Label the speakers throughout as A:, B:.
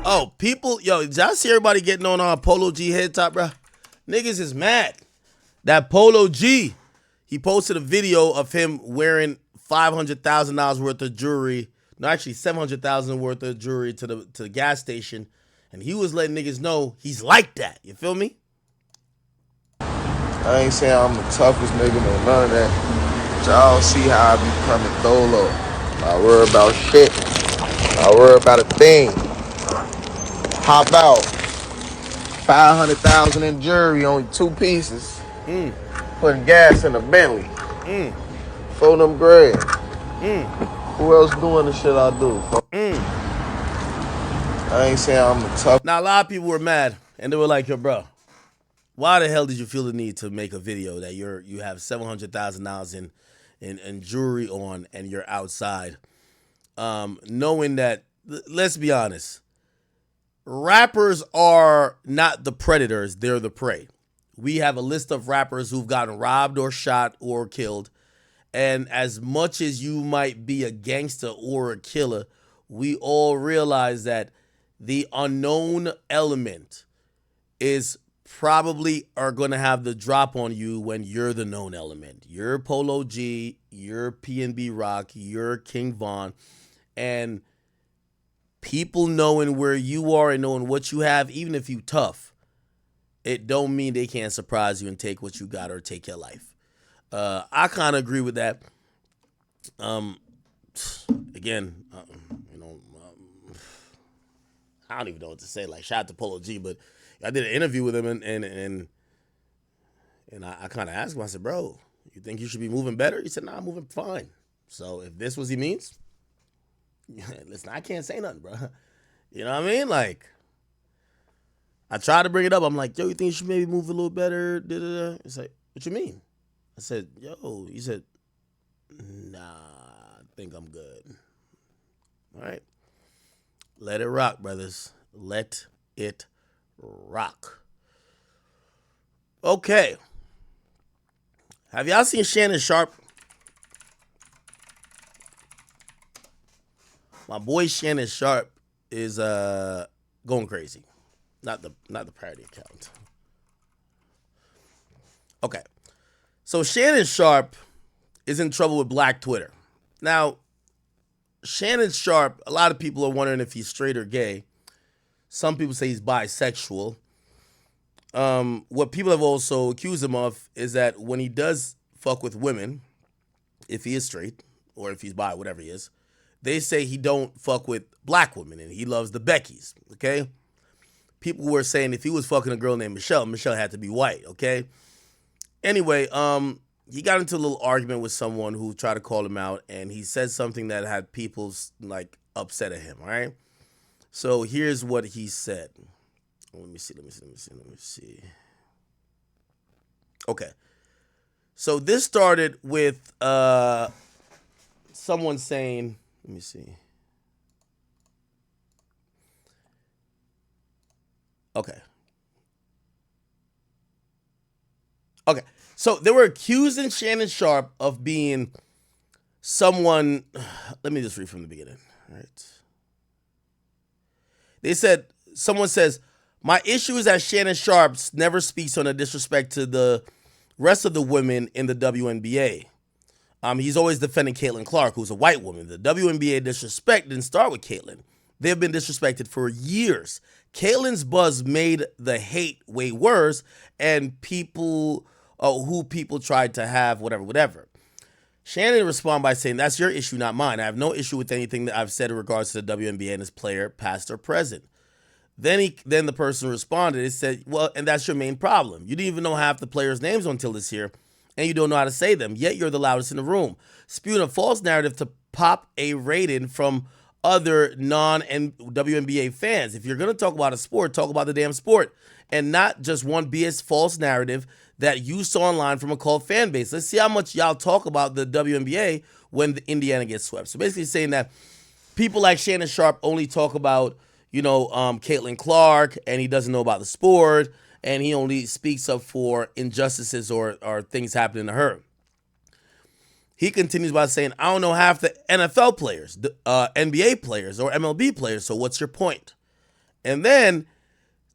A: Oh, people, yo, did y'all see everybody getting on Polo G head top, bro? Niggas is mad. That Polo G, he posted a video of him wearing $500,000 worth of jewelry. No, actually $700,000 worth of jewelry to the gas station, and he was letting niggas know he's like that. You feel me?
B: I ain't saying I'm the toughest nigga, no none of that. But y'all see how I be coming dolo. I worry about shit. I worry about a thing. Hop out. 500,000 in jewelry, only 2 pieces. Putting gas in a Bentley. For them grand. Who else doing the shit I do? I ain't saying I'm the toughest.
A: Now, a lot of people were mad, and they were like, yo, bro, why the hell did you feel the need to make a video that you have $700,000 in jewelry on and you're outside? Knowing that, let's be honest, rappers are not the predators, they're the prey. We have a list of rappers who've gotten robbed or shot or killed. And as much as you might be a gangster or a killer, we all realize that the unknown element is probably are going to have the drop on you when you're the known element. You're Polo G, you're PNB Rock, you're King Von, and people knowing where you are and knowing what you have, even if you tough, it don't mean they can't surprise you and take what you got or take your life. I kind of agree with that. Again, I don't even know what to say. Like, shout out to Polo G, but I did an interview with him, and I kind of asked him. I said, "Bro, you think you should be moving better?" He said, "Nah, I'm moving fine." So if this what he means, listen, I can't say nothing, bro. You know what I mean? Like, I tried to bring it up. I'm like, "Yo, you think you should maybe move a little better?" Da-da-da. It's like, "What you mean?" I said, "Yo," he said, "Nah, I think I'm good." All right. Let it rock, brothers. Let it rock. Okay. Have y'all seen Shannon Sharpe? My boy Shannon Sharpe is going crazy. Not the parody account. Okay. So Shannon Sharpe is in trouble with Black Twitter. Now, Shannon Sharpe, a lot of people are wondering if he's straight or gay. Some people say he's bisexual. What people have also accused him of is that when he does fuck with women, if he is straight or if he's bi, whatever he is, they say he don't fuck with black women and he loves the Beckys, okay? People were saying if he was fucking a girl named Michelle, Michelle had to be white, okay? Anyway, he got into a little argument with someone who tried to call him out, and he said something that had people like upset at him. All right. So here's what he said. Let me see. Okay. So this started with someone saying, let me see. Okay. So they were accusing Shannon Sharpe of being someone. Let me just read from the beginning. All right. They said, someone says, my issue is that Shannon Sharpe never speaks on a disrespect to the rest of the women in the WNBA. He's always defending Caitlin Clark, who's a white woman. The WNBA disrespect didn't start with Caitlin. They've been disrespected for years. Caitlin's buzz made the hate way worse, and people who people tried to have, whatever. Shannon responded by saying, that's your issue, not mine. I have no issue with anything that I've said in regards to the WNBA and its player, past or present. Then the person responded and said, well, and that's your main problem. You didn't even know half the players' names until this year, and you don't know how to say them, yet you're the loudest in the room. Spewing a false narrative to pop a rating from other non-WNBA fans. If you're going to talk about a sport, talk about the damn sport, and not just one BS false narrative that you saw online from a cult fan base. Let's see how much y'all talk about the WNBA when the Indiana gets swept. So basically saying that people like Shannon Sharpe only talk about, Caitlin Clark, and he doesn't know about the sport, and he only speaks up for injustices or things happening to her. He continues by saying, I don't know half the NFL players, NBA players, or MLB players, so what's your point? And then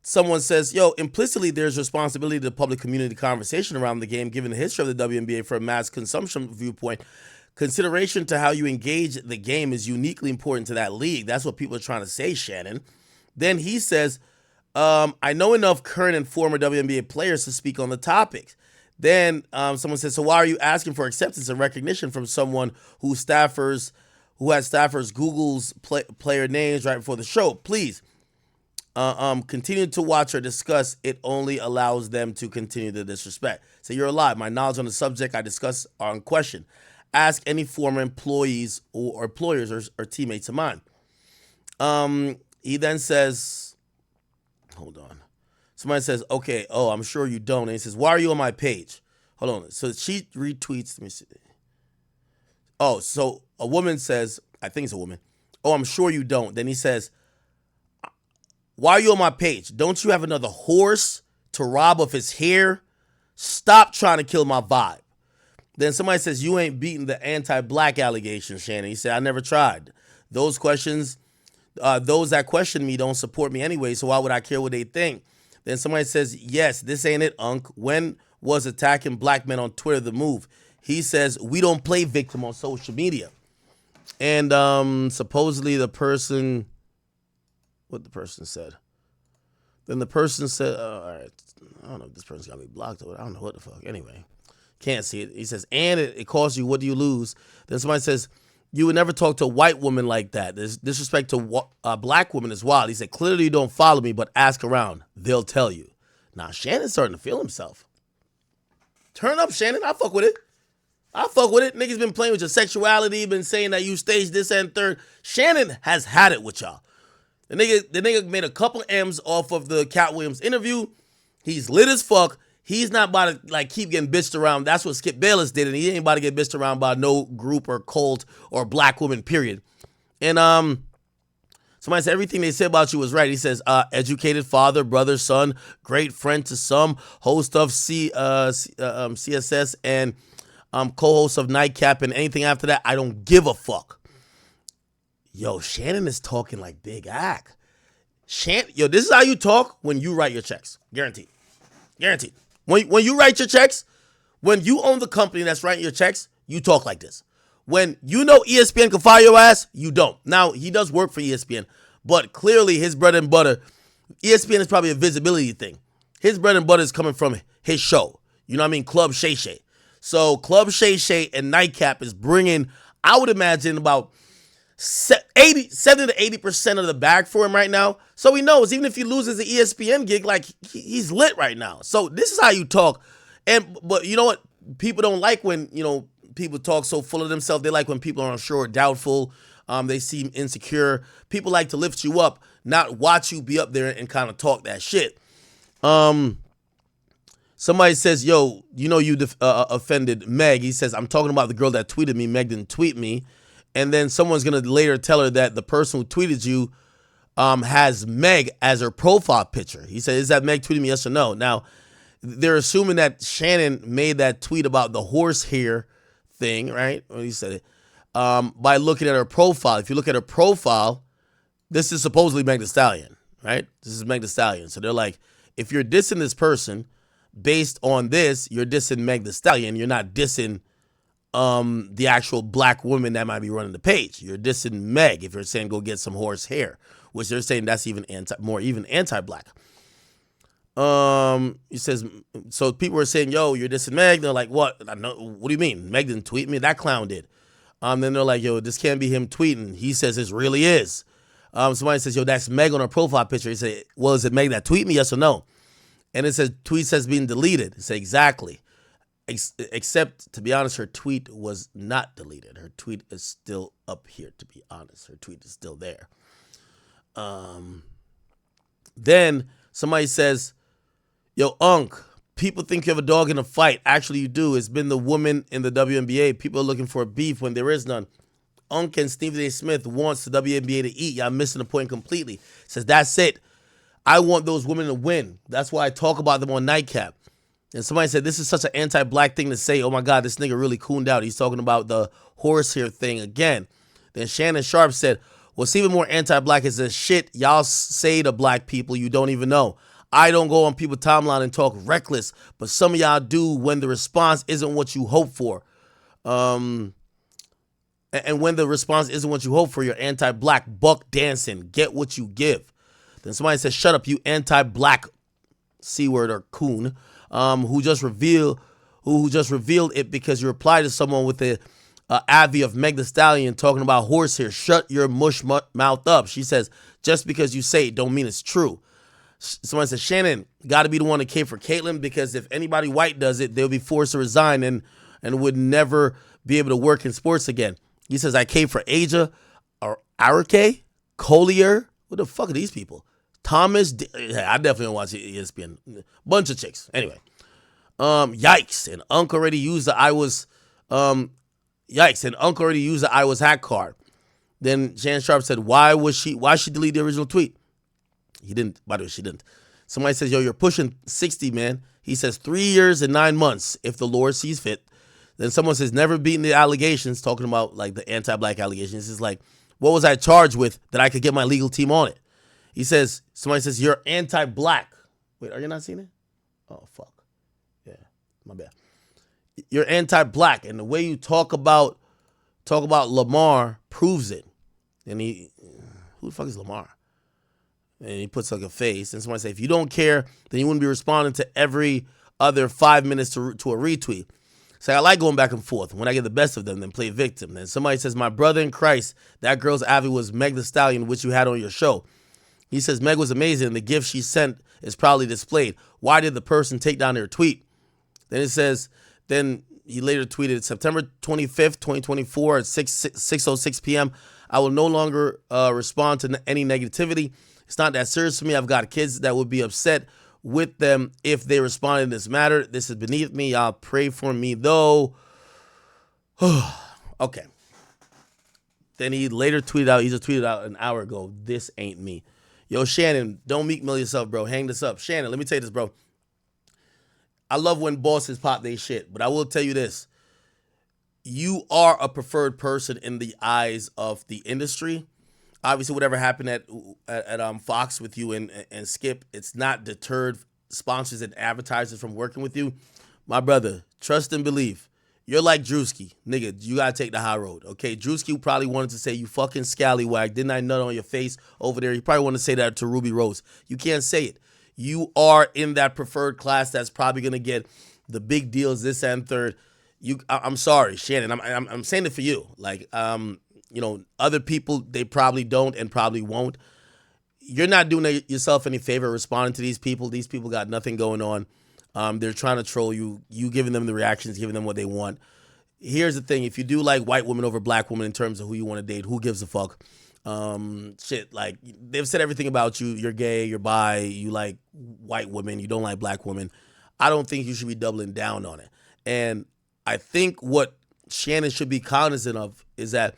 A: someone says, yo, implicitly there's responsibility to public community conversation around the game, given the history of the WNBA from a mass consumption viewpoint. Consideration to how you engage the game is uniquely important to that league. That's what people are trying to say, Shannon. Then he says, I know enough current and former WNBA players to speak on the topic. Then someone says, so why are you asking for acceptance and recognition from someone who had staffers Google's player names right before the show? Please continue to watch or discuss. It only allows them to continue the disrespect. So you're a lie. My knowledge on the subject I discuss are in question. Ask any former employees or employers or teammates of mine. He then says, hold on. Somebody says, okay, I'm sure you don't. And he says, why are you on my page? Hold on. So she retweets. Let me see. Oh, so a woman says, I think it's a woman. Oh, I'm sure you don't. Then he says, why are you on my page? Don't you have another horse to rob of his hair? Stop trying to kill my vibe. Then somebody says, you ain't beating the anti-black allegation, Shannon. He said, I never tried. Those that question me don't support me anyway, so why would I care what they think? Then somebody says, yes, this ain't it, Unc. When was attacking black men on Twitter the move? He says, we don't play victim on social media. And supposedly what the person said. Then the person said, all right, I don't know if this person's got me blocked or I don't know what the fuck. Anyway. Can't see it. He says, and it costs you. What do you lose? Then somebody says, you would never talk to a white woman like that. There's disrespect to a black woman as well. He said, clearly you don't follow me, but ask around. They'll tell you. Now, Shannon's starting to feel himself. Turn up, Shannon. I fuck with it. Niggas been playing with your sexuality, been saying that you stage this and third. Shannon has had it with y'all. The nigga made a couple M's off of the Cat Williams interview. He's lit as fuck. He's not about to keep getting bitched around. That's what Skip Bayless did, and he ain't about to get bitched around by no group or cult or black woman, period. And somebody said everything they said about you was right. He says, educated father, brother, son, great friend to some, host of CSS, and co-host of Nightcap, and anything after that, I don't give a fuck. Yo, Shannon is talking like Big Ack. Yo, this is how you talk when you write your checks. Guaranteed. When you write your checks, when you own the company that's writing your checks, you talk like this. When you know ESPN can fire your ass, you don't. Now, he does work for ESPN, but clearly his bread and butter, ESPN is probably a visibility thing. His bread and butter is coming from his show. You know what I mean? Club Shay Shay. So Club Shay Shay and Nightcap is bringing, I would imagine, about 70 to 80% of the bag for him right now. So he knows even if he loses the ESPN gig, he's lit right now. So this is how you talk. But you know what? People don't like when, people talk so full of themselves. They like when people are unsure, doubtful. They seem insecure. People like to lift you up, not watch you be up there and kind of talk that shit. Somebody says, yo, you offended Meg. He says, I'm talking about the girl that tweeted me. Meg didn't tweet me. And then someone's going to later tell her that the person who tweeted you has Meg as her profile picture. He said, is that Meg tweeting me, yes or no? Now, they're assuming that Shannon made that tweet about the horse hair thing, right? When he said it, by looking at her profile. If you look at her profile, this is supposedly Meg Thee Stallion, right? This is Meg Thee Stallion. So they're like, if you're dissing this person based on this, you're dissing Meg Thee Stallion. You're not dissing the actual black woman that might be running the page. You're dissing Meg if you're saying go get some horse hair, which they're saying that's even more anti-black. He says, so people are saying, yo, you're dissing Meg. They're like, what? What do you mean? Meg didn't tweet me. That clown did. Then they're like, yo, this can't be him tweeting. He says this really is. Somebody says, yo, that's Meg on her profile picture. He said, well, is it Meg that tweet me? Yes or no? And it says tweet says being deleted. It says exactly. Except, to be honest, her tweet was not deleted. Her tweet is still up here, to be honest. Her tweet is still there. Then somebody says, yo, Unc, people think you have a dog in a fight. Actually, you do. It's been the woman in the WNBA. People are looking for a beef when there is none. Unc and Stephen A. Smith wants the WNBA to eat. Y'all missing the point completely. Says, that's it. I want those women to win. That's why I talk about them on Nightcap. And somebody said, this is such an anti-black thing to say. Oh my God, this nigga really cooned out. He's talking about the horsehair thing again. Then Shannon Sharpe said, what's even more anti-black is the shit y'all say to black people you don't even know. I don't go on people's timeline and talk reckless, but some of y'all do when the response isn't what you hope for. And when the response isn't what you hope for, you're anti-black, buck dancing, get what you give. Then somebody says, shut up, you anti-black C-word or coon, who just revealed it because you replied to someone with a Avi of Meg Thee Stallion talking about horsehair. Shut your mush mouth up. She says, just because you say it don't mean it's true. Someone says, Shannon, got to be the one that came for Caitlyn, because if anybody white does it, they'll be forced to resign and would never be able to work in sports again. He says, I came for Aja or Arake, Collier. What the fuck are these people? Thomas. I definitely don't watch ESPN. Bunch of chicks. Anyway. Yikes. And Unc already used the I was hack card. Then Shannon Sharpe said, why she delete the original tweet? He didn't. By the way, she didn't. Somebody says, yo, you're pushing 60, man. He says 3 years and 9 months if the Lord sees fit. Then someone says, never beaten the allegations, talking about like the anti-black allegations. It's like, what was I charged with that I could get my legal team on it? He says, somebody says, you're anti-black. Wait, are you not seeing it? Oh, fuck. Yeah, my bad. You're anti-black, and the way you talk about Lamar proves it. And who the fuck is Lamar? And he puts like a face. And somebody say, if you don't care, then you wouldn't be responding to every other 5 minutes to a retweet. So I like going back and forth. When I get the best of them, then play victim. Then somebody says, my brother in Christ, that girl's Avi was Meg Thee Stallion, which you had on your show. He says, Meg was amazing, and the gift she sent is probably displayed. Why did the person take down their tweet? Then it says, then he later tweeted, September 25th, 2024 at 6:06 p.m. I will no longer respond to any negativity. It's not that serious for me. I've got kids that would be upset with them if they responded in this matter. This is beneath me. Y'all pray for me, though. Okay. Then he later tweeted out, he just tweeted out an hour ago, this ain't me. Yo, Shannon, don't Meek Mill yourself, bro. Hang this up. Shannon, let me tell you this, bro. I love when bosses pop they shit, but I will tell you this. You are a preferred person in the eyes of the industry. Obviously, whatever happened at Fox with you and Skip, it's not deterred sponsors and advertisers from working with you. My brother, trust and believe. You're like Drewski. Nigga, you gotta take the high road, okay? Drewski probably wanted to say, you fucking scallywag, didn't I nut on your face over there? He probably wanted to say that to Ruby Rose. You can't say it. You are in that preferred class that's probably gonna get the big deals, this and third. I'm sorry, Shannon. I'm saying it for you. Like, other people, they probably don't and probably won't. You're not doing yourself any favor responding to these people. These people got nothing going on. They're trying to troll you. You giving them the reactions, giving them what they want. Here's the thing. If you do like white women over black women in terms of who you want to date, who gives a fuck? Shit, like, they've said everything about you. You're gay, you're bi, you like white women, you don't like black women. I don't think you should be doubling down on it. And I think what Shannon should be cognizant of is that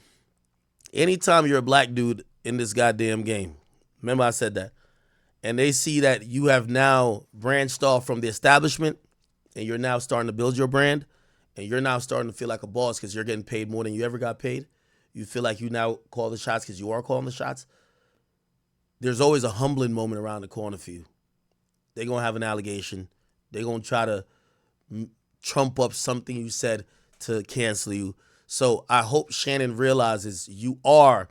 A: anytime you're a black dude in this goddamn game, remember I said that, and they see that you have now branched off from the establishment and you're now starting to build your brand and you're now starting to feel like a boss because you're getting paid more than you ever got paid. You feel like you now call the shots because you are calling the shots. There's always a humbling moment around the corner for you. They're going to have an allegation. They're going to try to trump up something you said to cancel you. So I hope Shannon realizes you're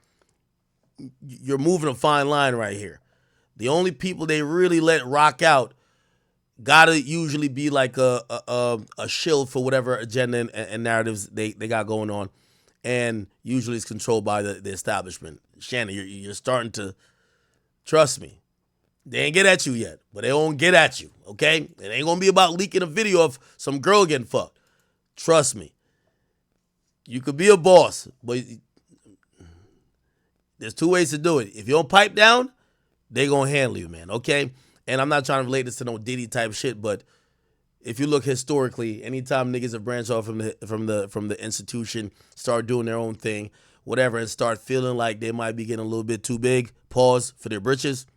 A: moving a fine line right here. The only people they really let rock out gotta usually be like a shield for whatever agenda and narratives they got going on, and usually it's controlled by the establishment. Shannon, you're starting to, trust me, they ain't get at you yet, but they won't get at you, okay? It ain't gonna be about leaking a video of some girl getting fucked. Trust me. You could be a boss, but there's two ways to do it. If you don't pipe down, they gonna handle you, man, okay? And I'm not trying to relate this to no Diddy type shit, but if you look historically, anytime niggas have branched off from the institution, start doing their own thing, whatever, and start feeling like they might be getting a little bit too big, pause, for their britches,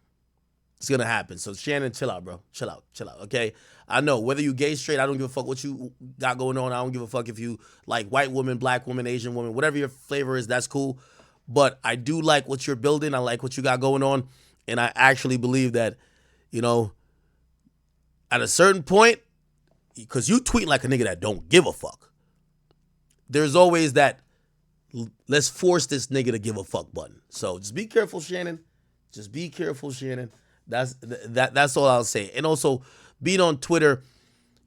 A: It's gonna happen. So Shannon, chill out, bro. Chill out. Okay. I know whether you gay, straight, I don't give a fuck what you got going on. I don't give a fuck if you like white woman, black woman, Asian woman, whatever your flavor is. That's cool. But I do like what you're building. I like what you got going on, and I actually believe that, you know, at a certain point, because you tweet like a nigga that don't give a fuck. There's always that let's force this nigga to give a fuck button. So just be careful, Shannon. Just be careful, Shannon. That's all I'll say. And also, being on Twitter,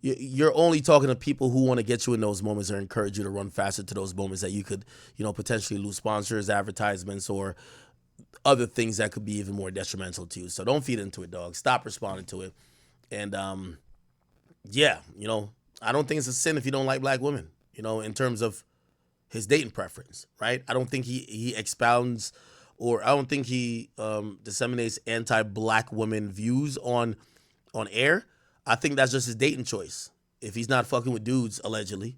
A: you're only talking to people who want to get you in those moments or encourage you to run faster to those moments that you could, potentially lose sponsors, advertisements, or other things that could be even more detrimental to you. So don't feed into it, dog. Stop responding to it. And yeah, I don't think it's a sin if you don't like black women, in terms of his dating preference, right? I don't think he expounds, or I don't think he disseminates anti-black women views on air. I think that's just his dating choice. If he's not fucking with dudes, allegedly,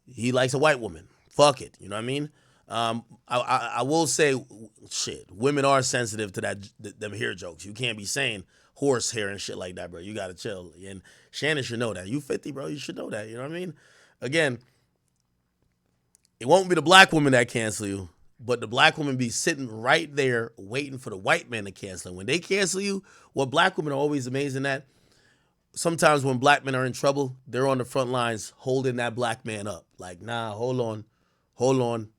A: he likes a white woman. Fuck it, you know what I mean? I will say, shit, women are sensitive to them hair jokes. You can't be saying horse hair and shit like that, bro. You gotta chill. And Shannon should know that. You 50, bro. You should know that. You know what I mean? Again, it won't be the black woman that cancel you, but the black woman be sitting right there waiting for the white man to cancel. And when they cancel you, what black women are always amazing at, sometimes when black men are in trouble, they're on the front lines holding that black man up. Like, nah, hold on.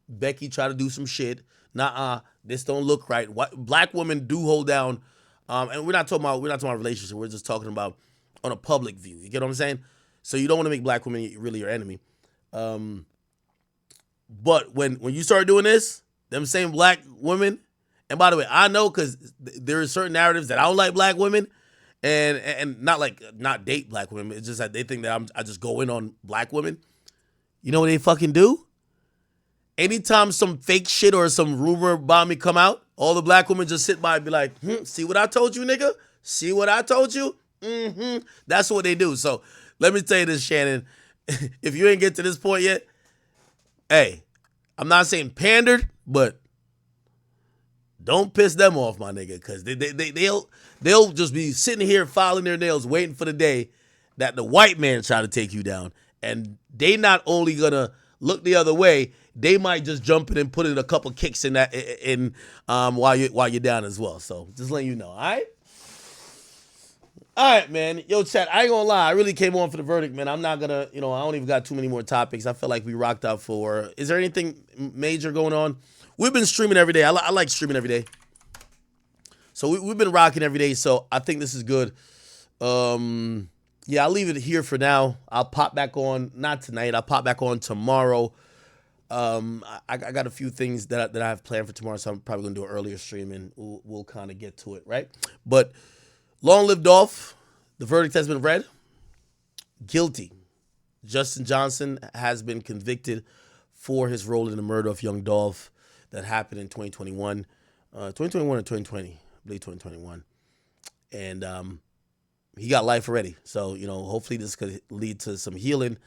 A: Becky tried to do some shit. Nah, this don't look right. Black women do hold down, and we're not talking about relationship. We're just talking about on a public view. You get what I'm saying? So you don't want to make black women really your enemy. But when you start doing this, them same black women, and by the way, I know because there are certain narratives that I don't like black women, and not date black women. It's just that they think that I just go in on black women. You know what they fucking do? Anytime some fake shit or some rumor about me come out, all the black women just sit by and be like, see what I told you, nigga? See what I told you? That's what they do. So let me tell you this, Shannon. If you ain't get to this point yet, hey, I'm not saying pandered, but don't piss them off, my nigga, because they'll just be sitting here filing their nails waiting for the day that the white man try to take you down. And they not only gonna look the other way, they might just jump in and put in a couple kicks in while you're down as well. So just letting you know, all right? All right, man. Yo, chat, I ain't gonna lie. I really came on for the verdict, man. I'm not gonna, I don't even got too many more topics. I feel like we rocked out for. Is there anything major going on? We've been streaming every day. I like streaming every day. So we've been rocking every day. So I think this is good. Yeah, I'll leave it here for now. I'll pop back on, not tonight. I'll pop back on tomorrow. I got a few things that I have planned for tomorrow, so I'm probably gonna do an earlier stream, and we'll kind of get to it, right? But long live Dolph. The verdict has been read. Guilty. Justin Johnson has been convicted for his role in the murder of young Dolph that happened in 2021. 2021 or 2020. I believe 2021. And he got life already. So, hopefully this could lead to some healing.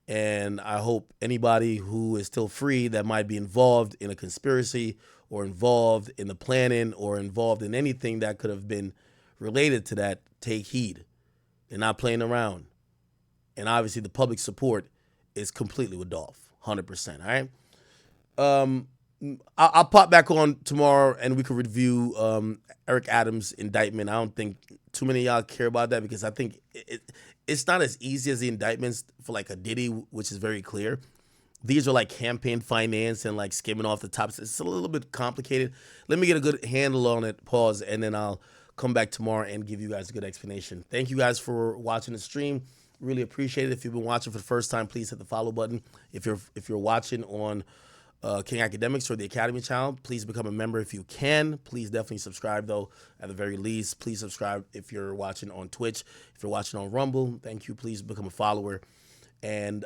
A: And I hope anybody who is still free that might be involved in a conspiracy or involved in the planning or involved in anything that could have been related to that, take heed. They're not playing around. And obviously the public support is completely with Dolph, 100%, all right? I'll pop back on tomorrow and we can review Eric Adams' indictment. I don't think too many of y'all care about that because I think it's not as easy as the indictments for like a Diddy, which is very clear. These are like campaign finance and like skimming off the top. It's a little bit complicated. Let me get a good handle on it, pause, and then I'll come back tomorrow and give you guys a good explanation. Thank you guys for watching the stream. Really appreciate it. If you've been watching for the first time, please hit the follow button. If you're watching on King Akademiks or the Academy channel, please become a member if you can. Please definitely subscribe though, at the very least. Please subscribe if you're watching on Twitch. If you're watching on Rumble, thank you. Please become a follower. And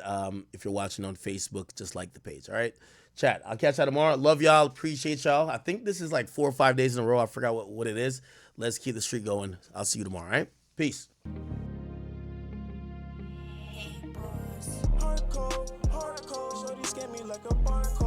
A: if you're watching on Facebook, just like the page, all right? Chat, I'll catch y'all tomorrow. Love y'all. Appreciate y'all. I think this is like 4 or 5 days in a row. I forgot what it is. Let's keep the streak going. I'll see you tomorrow, all right? Peace.
C: Hardcore, shorty scam me like a barcode.